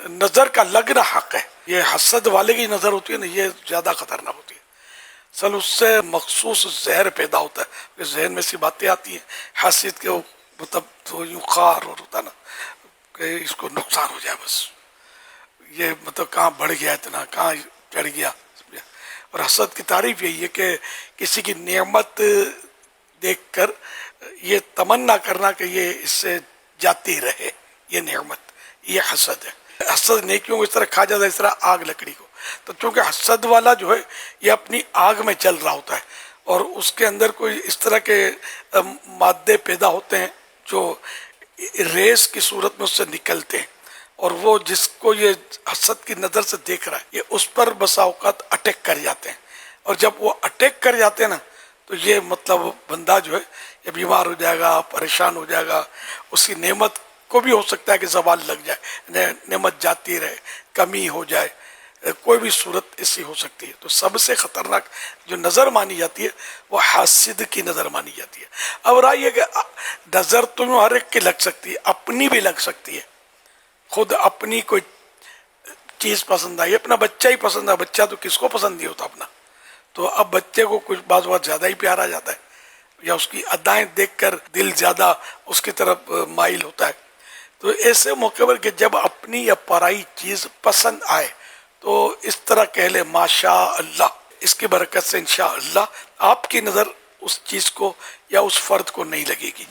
نظر کا لگنا حق ہے. یہ حسد والے کی نظر ہوتی ہے نا، یہ زیادہ خطرناک ہوتی ہے. اصل اس سے مخصوص زہر پیدا ہوتا ہے کہ ذہن میں سی باتیں آتی ہیں حسد کے، مطلب تو یوں خار اور ہوتا نا کہ اس کو نقصان ہو جائے، بس یہ مطلب کہاں بڑھ گیا، اتنا کہاں چڑھ گیا. اور حسد کی تعریف یہی ہے کہ کسی کی نعمت دیکھ کر یہ تمنا کرنا کہ یہ اس سے جاتی رہے یہ نعمت، یہ حسد ہے. حسد نیکیوں کو اس طرح کھا جاتا ہے اس طرح آگ لکڑی کو. تو چونکہ حسد والا جو ہے یہ اپنی آگ میں جل رہا ہوتا ہے اور اس کے اندر کوئی اس طرح کے مادے پیدا ہوتے ہیں جو ریس کی صورت میں اس سے نکلتے ہیں، اور وہ جس کو یہ حسد کی نظر سے دیکھ رہا ہے یہ اس پر بسا اوقات اٹیک کر جاتے ہیں. اور جب وہ اٹیک کر جاتے ہیں نا تو یہ مطلب بندہ جو ہے یہ بیمار ہو جائے گا، پریشان ہو جائے گا. اس کی نعمت کو بھی ہو سکتا ہے کہ زوال لگ جائے، نعمت جاتی رہے، کمی ہو جائے، کوئی بھی صورت ایسی ہو سکتی ہے. تو سب سے خطرناک جو نظر مانی جاتی ہے وہ حاسد کی نظر مانی جاتی ہے. اب رائے یہ کہ نظر تمہیں ہر ایک کی لگ سکتی ہے، اپنی بھی لگ سکتی ہے. خود اپنی کوئی چیز پسند آئی، اپنا بچہ ہی پسند ہے، بچہ تو کس کو پسند نہیں ہوتا اپنا. تو اب بچے کو کچھ بعض بات زیادہ ہی پیارا آ جاتا ہے، یا اس کی ادائیں دیکھ کر دل زیادہ اس کی طرف مائل ہوتا ہے. تو ایسے موقع پر کہ جب اپنی یا پرائی چیز پسند آئے تو اس طرح کہہ لے ماشاء اللہ، اس کی برکت سے انشاءاللہ آپ کی نظر اس چیز کو یا اس فرد کو نہیں لگے گی.